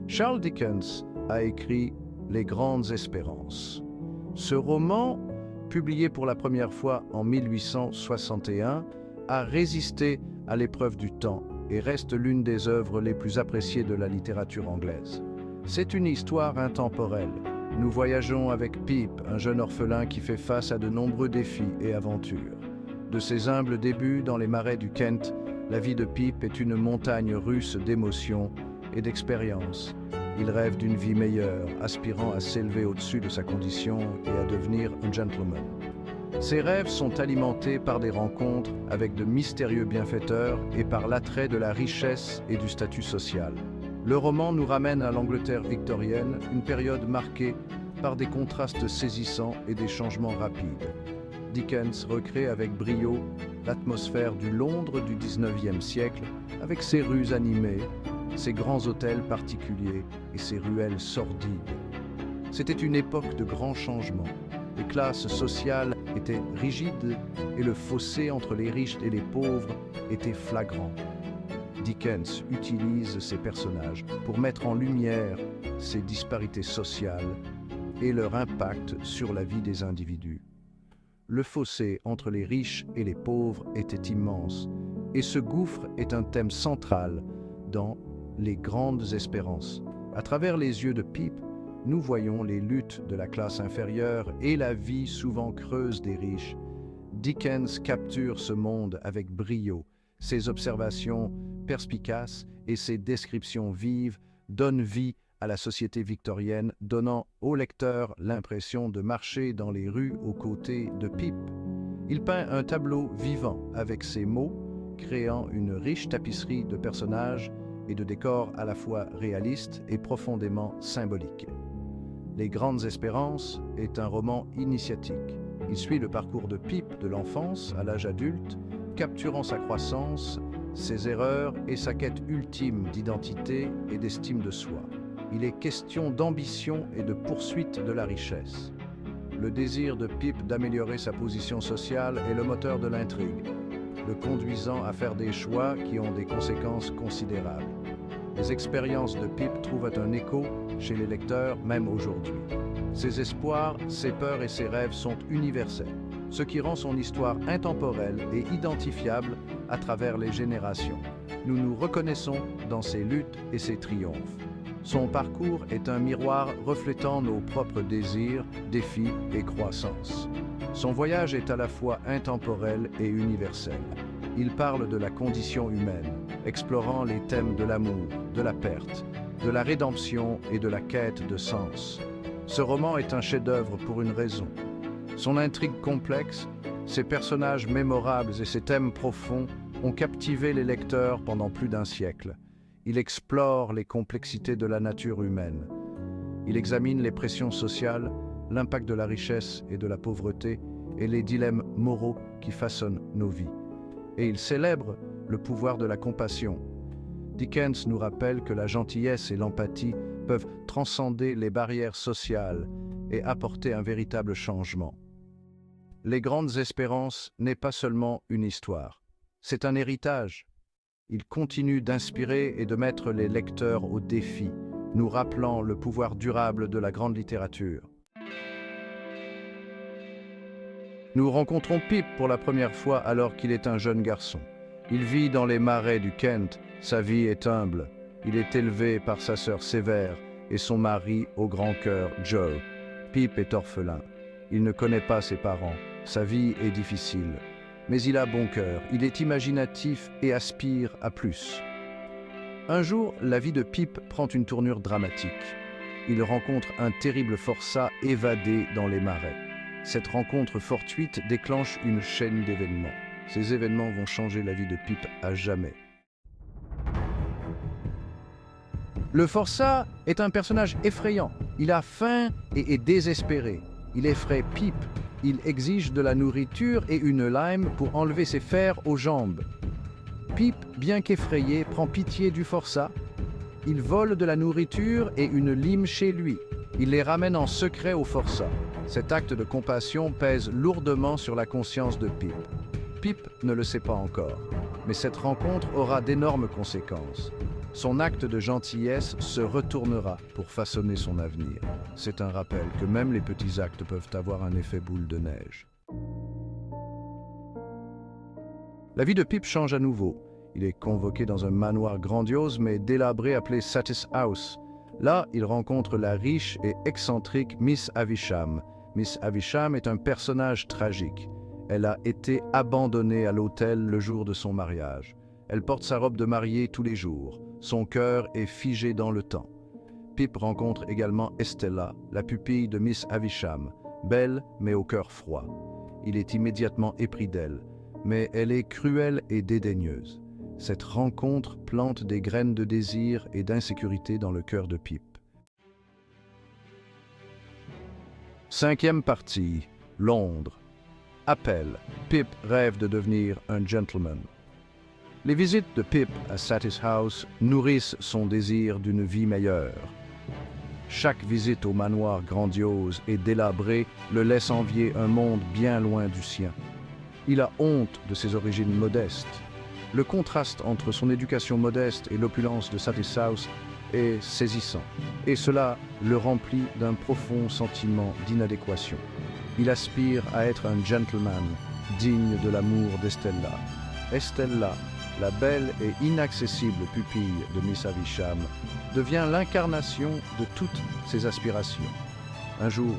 Charles Dickens a écrit Les Grandes Espérances. Ce roman, publié pour la première fois en 1861, a résisté à l'épreuve du temps et reste l'une des œuvres les plus appréciées de la littérature anglaise. C'est une histoire intemporelle. Nous voyageons avec Pip, un jeune orphelin qui fait face à de nombreux défis et aventures. De ses humbles débuts dans les marais du Kent, la vie de Pip est une montagne russe d'émotions et d'expériences. Il rêve d'une vie meilleure, aspirant à s'élever au-dessus de sa condition et à devenir un gentleman. Ses rêves sont alimentés par des rencontres avec de mystérieux bienfaiteurs et par l'attrait de la richesse et du statut social. Le roman nous ramène à l'Angleterre victorienne, une période marquée par des contrastes saisissants et des changements rapides. Dickens recrée avec brio l'atmosphère du Londres du XIXe siècle, avec ses rues animées, ses grands hôtels particuliers et ses ruelles sordides. C'était une époque de grands changements. Les classes sociales étaient rigides et le fossé entre les riches et les pauvres était flagrant. Dickens utilise ces personnages pour mettre en lumière ces disparités sociales et leur impact sur la vie des individus. Le fossé entre les riches et les pauvres était immense, et ce gouffre est un thème central dans Les Grandes Espérances. À travers les yeux de Pip, nous voyons les luttes de la classe inférieure et la vie souvent creuse des riches. Dickens capture ce monde avec brio. Ses observations perspicaces et ses descriptions vives donnent vie à la société victorienne, donnant au lecteur l'impression de marcher dans les rues aux côtés de Pip. Il peint un tableau vivant avec ses mots, créant une riche tapisserie de personnages et de décors à la fois réalistes et profondément symboliques. Les Grandes Espérances est un roman initiatique. Il suit le parcours de Pip de l'enfance à l'âge adulte, capturant sa croissance, ses erreurs et sa quête ultime d'identité et d'estime de soi. Il est question d'ambition et de poursuite de la richesse. Le désir de Pip d'améliorer sa position sociale est le moteur de l'intrigue, le conduisant à faire des choix qui ont des conséquences considérables. Les expériences de Pip trouvent un écho chez les lecteurs même aujourd'hui. Ses espoirs, ses peurs et ses rêves sont universels, ce qui rend son histoire intemporelle et identifiable à travers les générations. Nous nous reconnaissons dans ses luttes et ses triomphes. Son parcours est un miroir reflétant nos propres désirs, défis et croissances. Son voyage est à la fois intemporel et universel. Il parle de la condition humaine, explorant les thèmes de l'amour, de la perte, de la rédemption et de la quête de sens. Ce roman est un chef-d'œuvre pour une raison. Son intrigue complexe, ses personnages mémorables et ses thèmes profonds ont captivé les lecteurs pendant plus d'un siècle. Il explore les complexités de la nature humaine. Il examine les pressions sociales, l'impact de la richesse et de la pauvreté et les dilemmes moraux qui façonnent nos vies. Et il célèbre le pouvoir de la compassion. Dickens nous rappelle que la gentillesse et l'empathie peuvent transcender les barrières sociales et apporter un véritable changement. Les Grandes Espérances n'est pas seulement une histoire, c'est un héritage. Il continue d'inspirer et de mettre les lecteurs au défi, nous rappelant le pouvoir durable de la grande littérature. Nous rencontrons Pip pour la première fois alors qu'il est un jeune garçon. Il vit dans les marais du Kent, sa vie est humble. Il est élevé par sa sœur sévère et son mari au grand cœur, Joe. Pip est orphelin. Il ne connaît pas ses parents. Sa vie est difficile. Mais il a bon cœur, il est imaginatif et aspire à plus. Un jour, la vie de Pip prend une tournure dramatique. Il rencontre un terrible forçat évadé dans les marais. Cette rencontre fortuite déclenche une chaîne d'événements. Ces événements vont changer la vie de Pip à jamais. Le forçat est un personnage effrayant. Il a faim et est désespéré. Il effraie Pip. Il exige de la nourriture et une lime pour enlever ses fers aux jambes. Pip, bien qu'effrayé, prend pitié du forçat. Il vole de la nourriture et une lime chez lui. Il les ramène en secret au forçat. Cet acte de compassion pèse lourdement sur la conscience de Pip. Pip ne le sait pas encore, Mais cette rencontre aura d'énormes conséquences. Son acte de gentillesse se retournera pour façonner son avenir. C'est un rappel que même les petits actes peuvent avoir un effet boule de neige. La vie de Pip change à nouveau. Il est convoqué dans un manoir grandiose mais délabré appelé Satis House. Là, il rencontre la riche et excentrique Miss Havisham. Miss Havisham est un personnage tragique. Elle a été abandonnée à l'hôtel le jour de son mariage. Elle porte sa robe de mariée tous les jours. Son cœur est figé dans le temps. Pip rencontre également Estella, la pupille de Miss Havisham, belle mais au cœur froid. Il est immédiatement épris d'elle, mais elle est cruelle et dédaigneuse. Cette rencontre plante des graines de désir et d'insécurité dans le cœur de Pip. 5e partie, Londres. Appel. Pip rêve de devenir un gentleman. Les visites de Pip à Satis House nourrissent son désir d'une vie meilleure. Chaque visite au manoir grandiose et délabré le laisse envier un monde bien loin du sien. Il a honte de ses origines modestes. Le contraste entre son éducation modeste et l'opulence de Satis House est saisissant, et cela le remplit d'un profond sentiment d'inadéquation. Il aspire à être un gentleman, digne de l'amour d'Estella. Estella, la belle et inaccessible pupille de Miss Havisham, devient l'incarnation de toutes ses aspirations. Un jour,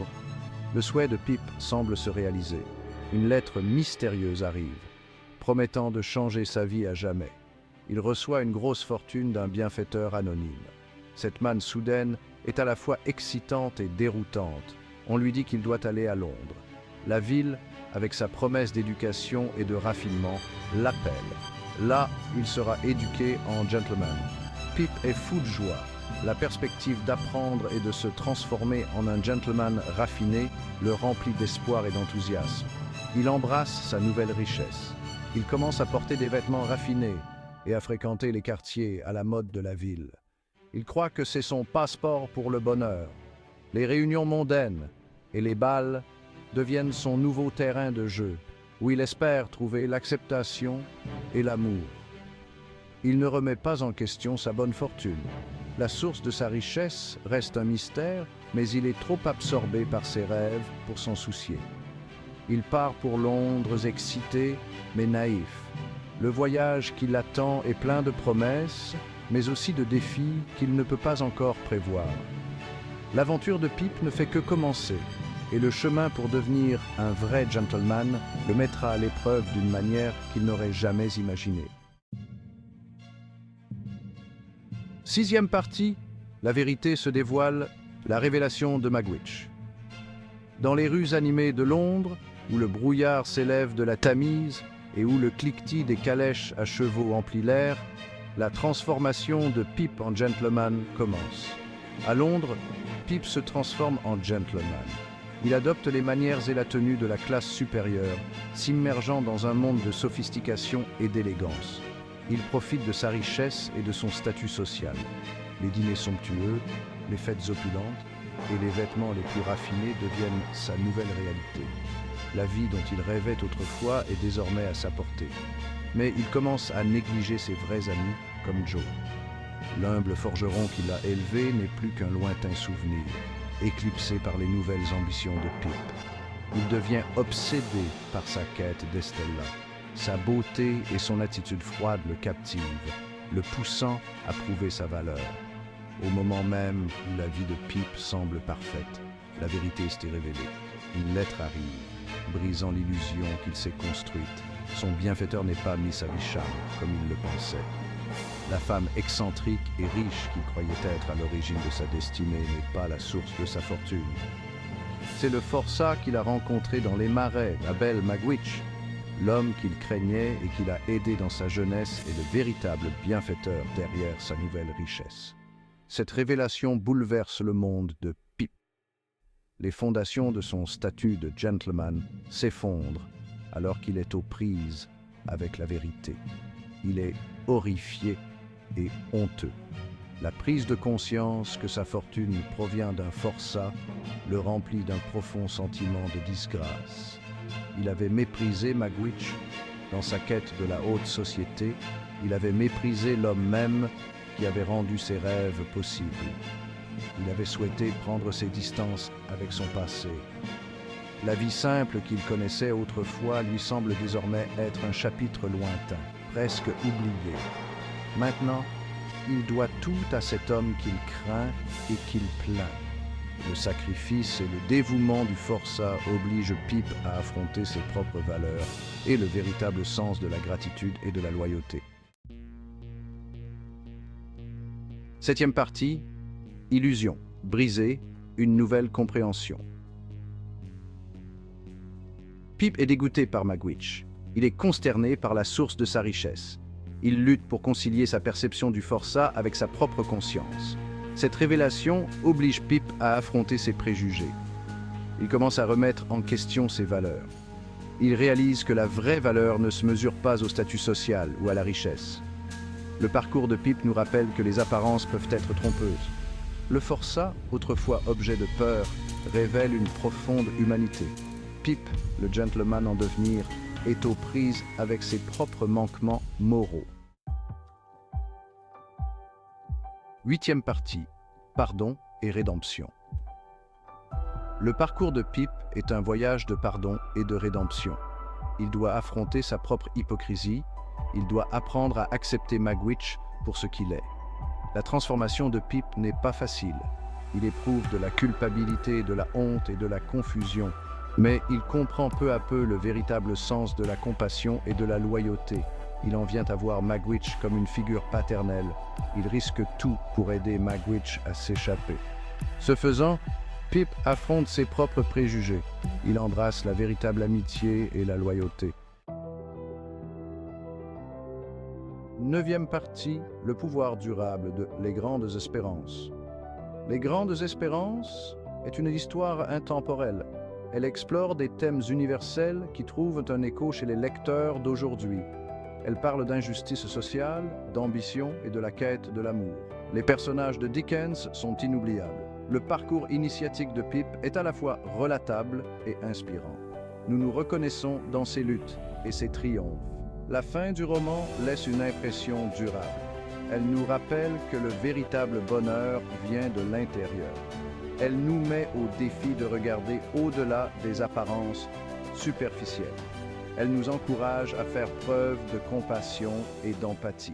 le souhait de Pip semble se réaliser. Une lettre mystérieuse arrive, promettant de changer sa vie à jamais. Il reçoit une grosse fortune d'un bienfaiteur anonyme. Cette manne soudaine est à la fois excitante et déroutante. On lui dit qu'il doit aller à Londres. La ville, avec sa promesse d'éducation et de raffinement, l'appelle. Là, il sera éduqué en gentleman. Pip est fou de joie. La perspective d'apprendre et de se transformer en un gentleman raffiné le remplit d'espoir et d'enthousiasme. Il embrasse sa nouvelle richesse. Il commence à porter des vêtements raffinés et à fréquenter les quartiers à la mode de la ville. Il croit que c'est son passeport pour le bonheur. Les réunions mondaines et les bals deviennent son nouveau terrain de jeu, où il espère trouver l'acceptation et l'amour. Il ne remet pas en question sa bonne fortune. La source de sa richesse reste un mystère, mais il est trop absorbé par ses rêves pour s'en soucier. Il part pour Londres excité, mais naïf. Le voyage qui l'attend est plein de promesses, mais aussi de défis qu'il ne peut pas encore prévoir. L'aventure de Pip ne fait que commencer, et le chemin pour devenir un vrai gentleman le mettra à l'épreuve d'une manière qu'il n'aurait jamais imaginée. 6e partie, la vérité se dévoile, la révélation de Magwitch. Dans les rues animées de Londres, où le brouillard s'élève de la Tamise et où le cliquetis des calèches à chevaux emplit l'air, la transformation de Pip en gentleman commence. À Londres, Pip se transforme en gentleman. Il adopte les manières et la tenue de la classe supérieure, s'immergeant dans un monde de sophistication et d'élégance. Il profite de sa richesse et de son statut social. Les dîners somptueux, les fêtes opulentes et les vêtements les plus raffinés deviennent sa nouvelle réalité. La vie dont il rêvait autrefois est désormais à sa portée. Mais il commence à négliger ses vrais amis comme Joe. L'humble forgeron qui l'a élevé n'est plus qu'un lointain souvenir, éclipsé par les nouvelles ambitions de Pip. Il devient obsédé par sa quête d'Estella. Sa beauté et son attitude froide le captivent, le poussant à prouver sa valeur. Au moment même où la vie de Pip semble parfaite, la vérité s'est révélée. Une lettre arrive, brisant l'illusion qu'il s'est construite. Son bienfaiteur n'est pas Miss Havisham, comme il le pensait. La femme excentrique et riche qu'il croyait être à l'origine de sa destinée n'est pas la source de sa fortune. C'est le forçat qu'il a rencontré dans les marais, la belle Magwitch. L'homme qu'il craignait et qu'il a aidé dans sa jeunesse est le véritable bienfaiteur derrière sa nouvelle richesse. Cette révélation bouleverse le monde de Pip. Les fondations de son statut de gentleman s'effondrent alors qu'il est aux prises avec la vérité. Il est horrifié et honteux. La prise de conscience que sa fortune provient d'un forçat le remplit d'un profond sentiment de disgrâce. Il avait méprisé Magwitch Dans sa quête de la haute société, il avait méprisé l'homme même qui avait rendu ses rêves possibles. Il avait souhaité prendre ses distances avec son passé. La vie simple qu'il connaissait autrefois lui semble désormais être un chapitre lointain, presque oublié. Maintenant, il doit tout à cet homme qu'il craint et qu'il plaint. Le sacrifice et le dévouement du forçat obligent Pip à affronter ses propres valeurs et le véritable sens de la gratitude et de la loyauté. Septième partie, illusion, brisée, une nouvelle compréhension. Pip est dégoûté par Magwitch. Il est consterné par la source de sa richesse. Il lutte pour concilier sa perception du forçat avec sa propre conscience. Cette révélation oblige Pip à affronter ses préjugés. Il commence à remettre en question ses valeurs. Il réalise que la vraie valeur ne se mesure pas au statut social ou à la richesse. Le parcours de Pip nous rappelle que les apparences peuvent être trompeuses. Le forçat, autrefois objet de peur, révèle une profonde humanité. Pip, le gentleman en devenir, est aux prises avec ses propres manquements moraux. Huitième partie, pardon et rédemption. Le parcours de Pip est un voyage de pardon et de rédemption. Il doit affronter sa propre hypocrisie, il doit apprendre à accepter Magwitch pour ce qu'il est. La transformation de Pip n'est pas facile. Il éprouve de la culpabilité, de la honte et de la confusion, mais il comprend peu à peu le véritable sens de la compassion et de la loyauté. Il en vient à voir Magwitch comme une figure paternelle. Il risque tout pour aider Magwitch à s'échapper. Ce faisant, Pip affronte ses propres préjugés. Il embrasse la véritable amitié et la loyauté. Neuvième partie, le pouvoir durable de Les Grandes Espérances. Les Grandes Espérances est une histoire intemporelle. Elle explore des thèmes universels qui trouvent un écho chez les lecteurs d'aujourd'hui. Elle parle d'injustice sociale, d'ambition et de la quête de l'amour. Les personnages de Dickens sont inoubliables. Le parcours initiatique de Pip est à la fois relatable et inspirant. Nous nous reconnaissons dans ses luttes et ses triomphes. La fin du roman laisse une impression durable. Elle nous rappelle que le véritable bonheur vient de l'intérieur. Elle nous met au défi de regarder au-delà des apparences superficielles. Elle nous encourage à faire preuve de compassion et d'empathie.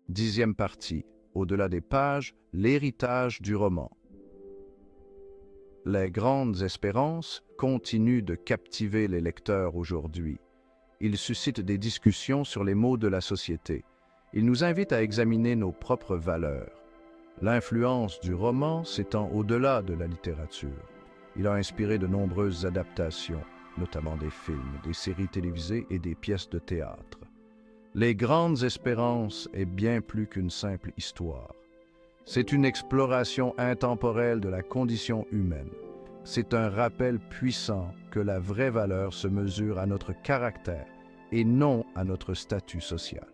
Dixième partie. Au-delà des pages, l'héritage du roman. Les Grandes Espérances continuent de captiver les lecteurs aujourd'hui. Ils suscitent des discussions sur les maux de la société. Ils nous invitent à examiner nos propres valeurs. L'influence du roman s'étend au-delà de la littérature. Il a inspiré de nombreuses adaptations, notamment des films, des séries télévisées et des pièces de théâtre. Les Grandes Espérances est bien plus qu'une simple histoire. C'est une exploration intemporelle de la condition humaine. C'est un rappel puissant que la vraie valeur se mesure à notre caractère et non à notre statut social.